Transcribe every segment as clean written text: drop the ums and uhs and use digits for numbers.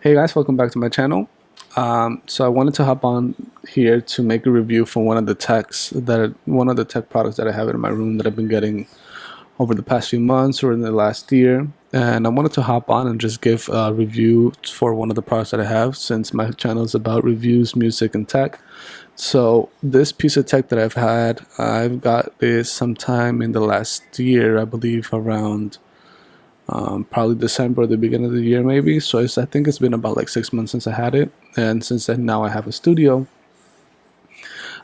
Hey guys, welcome back to my channel. So I wanted to hop on here to make a review for one of the tech products that I have in my room that I've been getting over the past few months or in the last year. And I wanted to hop on and just give a review for one of the products that I have, since my channel is about reviews, music, and tech. So this piece of tech that I've got this sometime in the last year, I believe around probably December or the beginning of the year maybe. So I think it's been about like 6 months since I had it, and since then now I have a studio.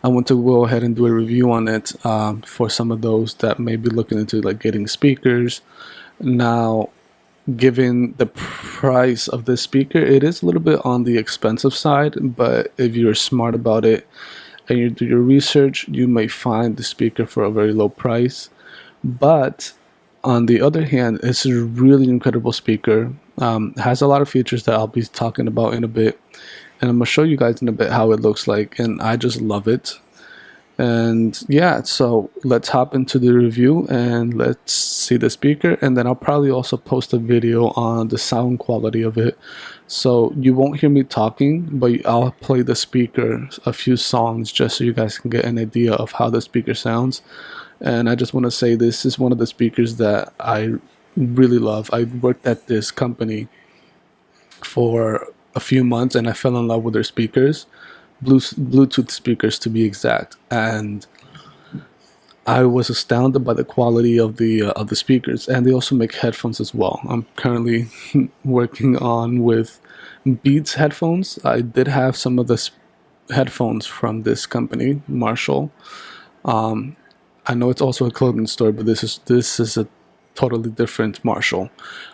I want to go ahead and do a review on it for some of those that may be looking into like getting speakers. Now, given the price of this speaker, it is a little bit on the expensive side, but if you're smart about it and you do your research, you may find the speaker for a very low price. But on the other hand, it's a really incredible speaker. Has a lot of features that I'll be talking about in a bit, and I'm gonna show you guys in a bit how it looks like, and I just love it. And yeah, so let's hop into the review and let's see the speaker, and then I'll probably also post a video on the sound quality of it. So you won't hear me talking, but I'll play the speaker a few songs just so you guys can get an idea of how the speaker sounds. And I just want to say this is one of the speakers that I really love. I worked at this company for a few months and I fell in love with their speakers, Bluetooth speakers to be exact. And I was astounded by the quality of the speakers, and they also make headphones as well. I'm currently working on with Beats headphones. I did have some of the headphones from this company, Marshall. I know it's also a clothing store, but this is a totally different Marshall.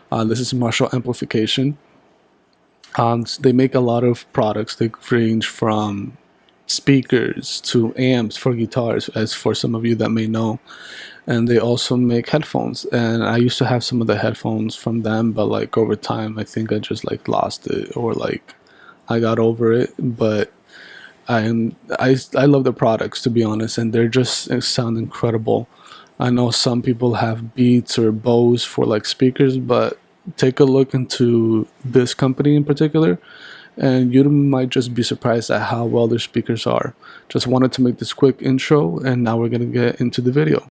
This is Marshall Amplification. They make a lot of products. They range from speakers to amps for guitars, as for some of you that may know. And they also make headphones. And I used to have some of the headphones from them, but like over time, I think I just like lost it, or like I got over it. But I love the products, to be honest, and they're just sound incredible. I know some people have Beats or Bose for like speakers, but take a look into this company in particular and you might just be surprised at how well their speakers are. Just wanted to make this quick intro, and now we're gonna get into the video.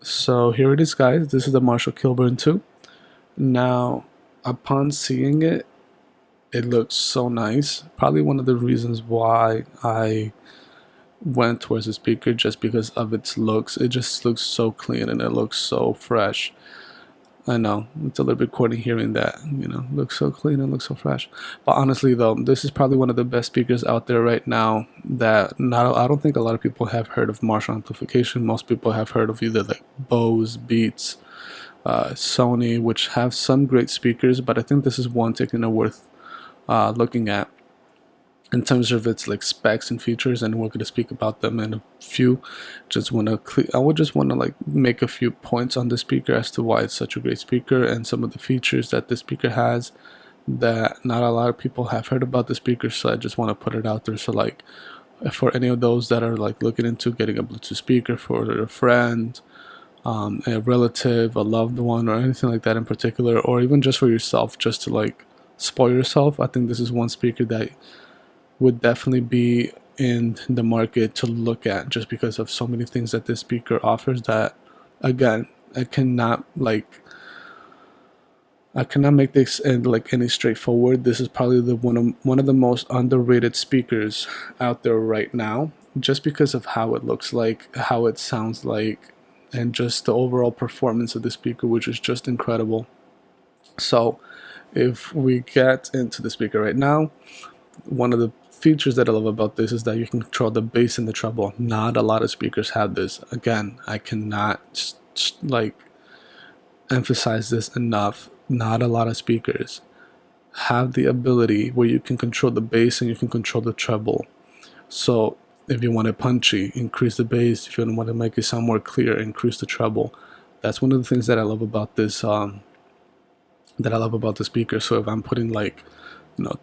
So here it is, guys. This is the Marshall Kilburn 2. Now, upon seeing it, it looks so nice. Probably one of the reasons why I went towards the speaker, just because of its looks. It just looks so clean and it looks so fresh. I know it's a little bit corny hearing that, looks so clean and looks so fresh. But honestly, though, this is probably one of the best speakers out there right now. I don't think a lot of people have heard of Marshall Amplification. Most people have heard of either like Bose, Beats, Sony, which have some great speakers. But I think this is one taken worth looking at in terms of its like specs and features, and we're going to speak about them in a few. I would just want to like make a few points on the speaker as to why it's such a great speaker, and some of the features that the speaker has that not a lot of people have heard about the speaker. So I just want to put it out there, so like for any of those that are like looking into getting a Bluetooth speaker for a friend, a relative, a loved one, or anything like that in particular, or even just for yourself, just to like spoil yourself, I think this is one speaker that would definitely be in the market to look at, just because of so many things that this speaker offers that, again, I cannot make this in like any straightforward. This is probably one of the most underrated speakers out there right now, just because of how it looks like, how it sounds like, and just the overall performance of the speaker, which is just incredible. So if we get into the speaker right now, one of the features that I love about this is that you can control the bass and the treble. Not a lot of speakers have this. Again, I cannot like emphasize this enough. Not a lot of speakers have the ability where you can control the bass and you can control the treble. So if you want it punchy, increase the bass. If you want to make it sound more clear, increase the treble. That's one of the things that I love about this. That I love about the speaker. So if I'm putting like,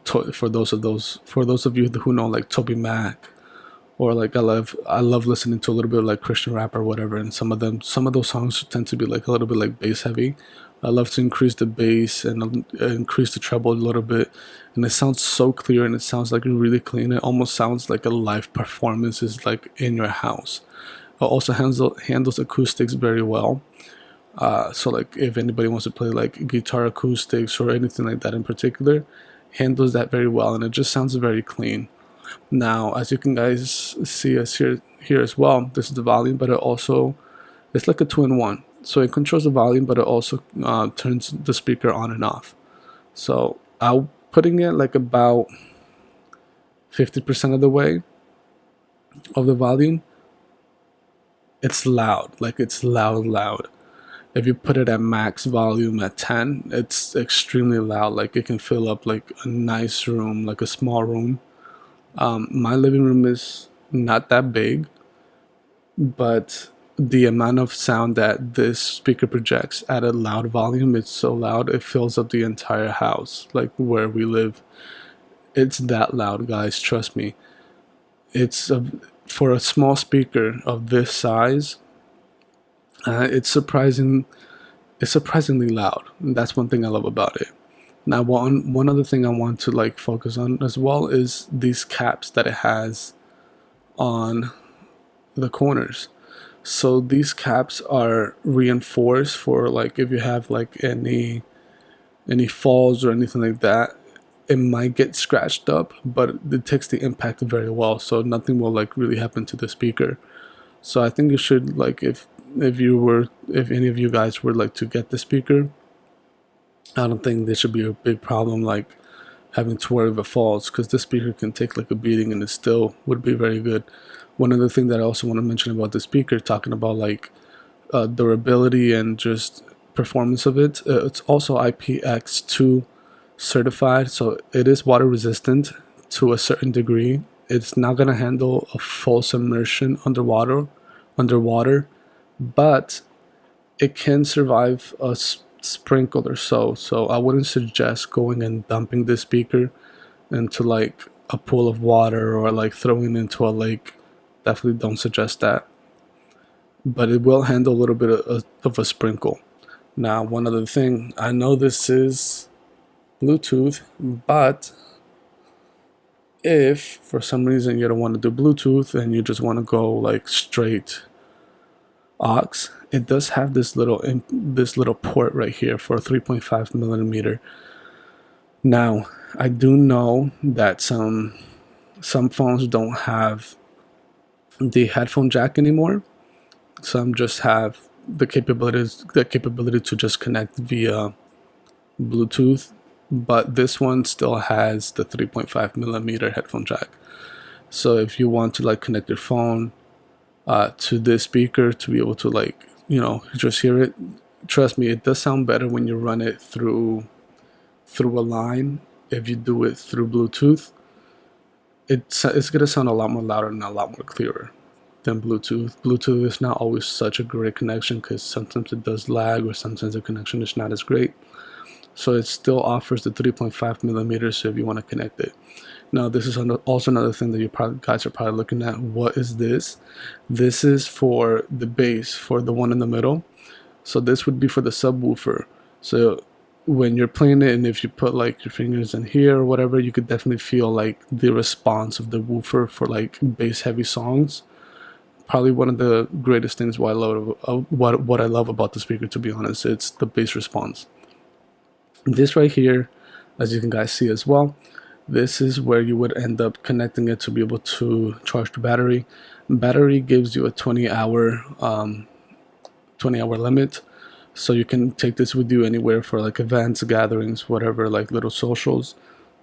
for those of you who know like Toby Mac, or like I love listening to a little bit of like Christian rap or whatever, and some of those songs tend to be like a little bit like bass heavy. I love to increase the bass and increase the treble a little bit, and it sounds so clear and it sounds like really clean. It almost sounds like a live performance is like in your house. It also handles acoustics very well. So like if anybody wants to play like guitar acoustics or anything like that in particular, handles that very well, and it just sounds very clean. Now, as you can guys see us here as well, this is the volume, but it's like a two-in-one. So it controls the volume, but it also turns the speaker on and off. So I'm putting it like about 50% of the way of the volume. It's loud, like it's loud. If you put it at max volume at 10, it's extremely loud. Like it can fill up like a nice room, like a small room. My living room is not that big, but the amount of sound that this speaker projects at a loud volume, it's so loud it fills up the entire house, like where we live. It's that loud, guys, trust me. For a small speaker of this size, it's surprisingly loud, and that's one thing I love about it. Now, one other thing I want to like focus on as well is these caps that it has on the corners. So these caps are reinforced for like if you have like any falls or anything like that, it might get scratched up, but it takes the impact very well, so nothing will like really happen to the speaker. So I think you should like if any of you guys were like to get the speaker, I don't think there should be a big problem like having to worry if it falls, because this speaker can take like a beating and it still would be very good. One other thing that I also want to mention about the speaker, talking about like durability and just performance of it, it's also IPX2 certified, so it is water resistant to a certain degree. It's not going to handle a full submersion underwater, but it can survive a sprinkle or so. So I wouldn't suggest going and dumping this speaker into like a pool of water or like throwing it into a lake. Definitely don't suggest that. But it will handle a little bit of a sprinkle. Now, one other thing, I know this is Bluetooth, but if for some reason you don't want to do Bluetooth and you just want to go like straight aux, it does have this little port right here for a 3.5 millimeter. Now, I do know that some phones don't have the headphone jack anymore. Some just have the capability to just connect via Bluetooth, but this one still has the 3.5 millimeter headphone jack. So if you want to like connect your phone to this speaker to be able to like just hear it, trust me, it does sound better when you run it through a line. If you do it through Bluetooth, it's gonna sound a lot more louder and a lot more clearer than Bluetooth. Bluetooth is not always such a great connection because sometimes it does lag or sometimes the connection is not as great. So it still offers the 3.5 millimeters, so if you want to connect it. Now, this is also another thing that you guys are probably looking at. What is this? This is for the bass, for the one in the middle. So this would be for the subwoofer. So when you're playing it, and if you put like your fingers in here or whatever, you could definitely feel like the response of the woofer for like bass heavy songs. Probably one of the greatest things what I love about the speaker, to be honest. It's the bass response. This right here, as you can guys see as well, this is where you would end up connecting it to be able to charge the battery. Battery gives you a 20-hour limit, so you can take this with you anywhere for like events, gatherings, whatever, like little socials.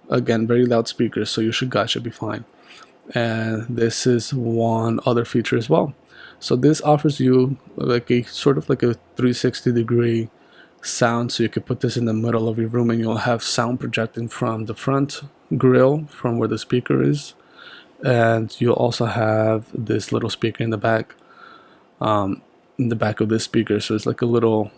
Again, very loud speakers, so guys should be fine. And this is one other feature as well. So this offers you like a sort of like a 360-degree sound, so you could put this in the middle of your room and you'll have sound projecting from the front grill, from where the speaker is, and you'll also have this little speaker in the back of this speaker. So it's like a little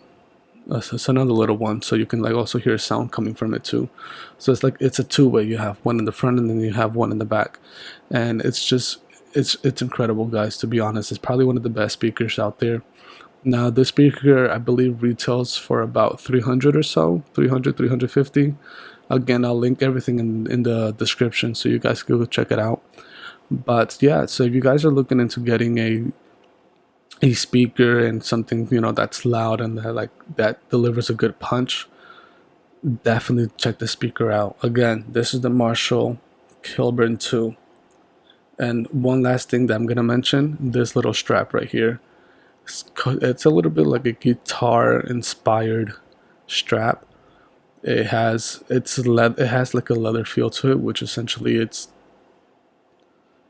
it's another little one, so you can like also hear sound coming from it too. So it's a two-way. You have one in the front and then you have one in the back, and it's incredible, guys. To be honest, it's probably one of the best speakers out there. Now this speaker I believe retails for about 300 or so, 300, 350. Again, I'll link everything in the description so you guys can go check it out. But yeah, so if you guys are looking into getting a speaker and something, you know, that's loud and that delivers a good punch, definitely check the speaker out. Again, this is the Marshall Kilburn 2. And one last thing that I'm gonna mention, this little strap right here. It's a little bit like a guitar inspired strap. It has it has like a leather feel to it, which essentially it's,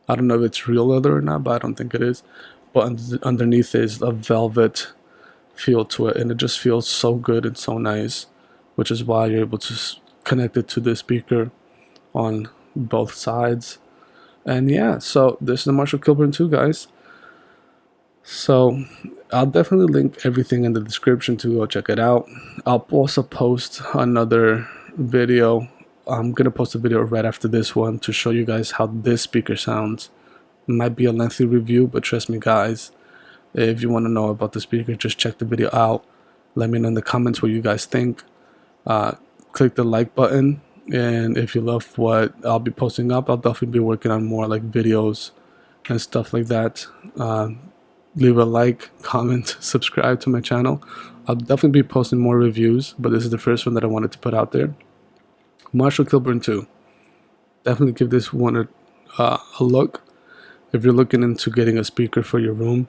I don't know if it's real leather or not, but I don't think it is. But underneath is a velvet feel to it, and it just feels so good and so nice, which is why you're able to connect it to the speaker on both sides. And yeah, so this is the Marshall Kilburn 2, guys. So I'll definitely link everything in the description to go check it out. I'll also post another video. I'm gonna post a video right after this one to show you guys how this speaker sounds. It might be a lengthy review, but trust me guys, if you want to know about the speaker, just check the video out. Let me know in the comments what you guys think. Click the like button, and if you love what I'll be posting up, I'll definitely be working on more like videos and stuff like that. Leave a like, comment, subscribe to my channel. I'll definitely be posting more reviews, but this is the first one that I wanted to put out there. Marshall Kilburn 2. Definitely give this one a look. If you're looking into getting a speaker for your room,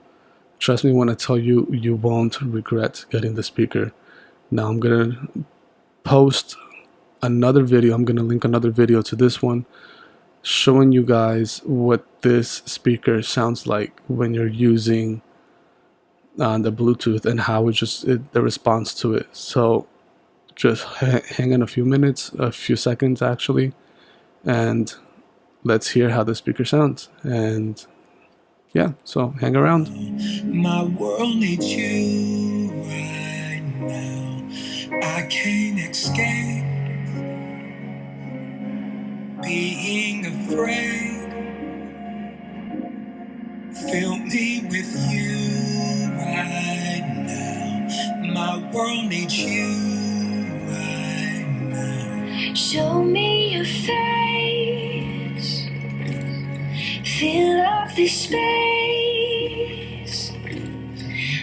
trust me when I tell you, you won't regret getting the speaker. Now I'm gonna post another video. I'm gonna link another video to this one, showing you guys what this speaker sounds like when you're using the Bluetooth and how the response to it. So just hang on a few minutes, a few seconds actually, and let's hear how the speaker sounds. And yeah, so hang around. My world needs you right now. I can't escape being afraid. Fill me with you right now. My world needs you right now. Show me your face. Fill up this space.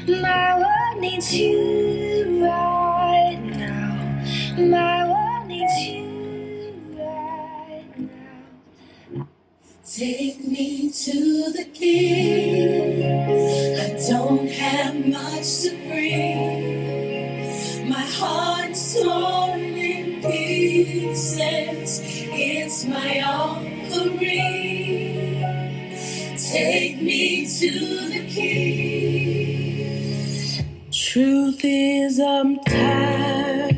My world needs you right now. My world needs you right now. Take me to the King. I don't have much to bring. My heart's torn in pieces. It's my offering. Take me to the King. Truth is, I'm tired.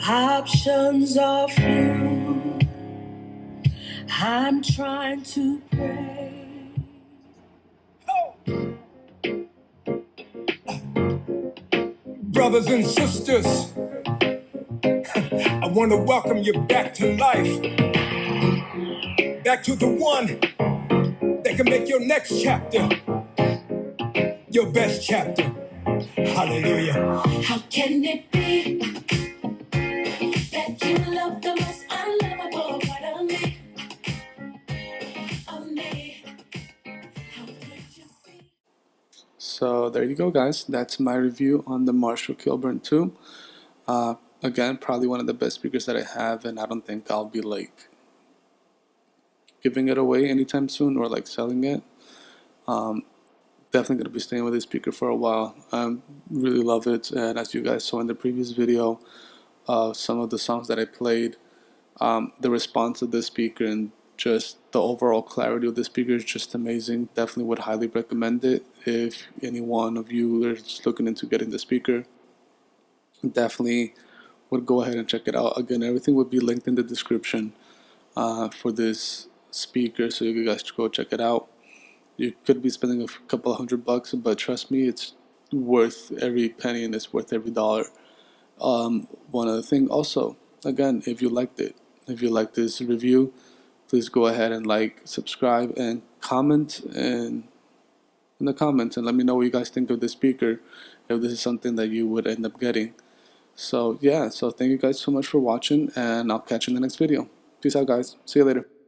Options are few. I'm trying to pray. Brothers and sisters, I want to welcome you back to life. Back to the one that can make your next chapter your best chapter. Hallelujah. How can it be that you love the most unlovable part of me? How could you see? So there you go, guys. That's my review on the Marshall Kilburn 2. Again, probably one of the best speakers that I have, and I don't think I'll be like giving it away anytime soon or like selling it. Definitely gonna be staying with this speaker for a while. I really love it, and as you guys saw in the previous video, some of the songs that I played, the response of this speaker and just the overall clarity of the speaker is just amazing. Definitely would highly recommend it if any one of you are just looking into getting the speaker. Definitely would go ahead and check it out. Again, everything would be linked in the description for this speaker, so you guys go check it out. You could be spending a couple of $100, but trust me, it's worth every penny and it's worth every dollar. One other thing also, again, if you liked it, if you like this review, please go ahead and like, subscribe, and comment, and in the comments and let me know what you guys think of this speaker, if this is something that you would end up getting. So yeah, so thank you guys so much for watching, and I'll catch you in the next video. Peace out, guys. See you later.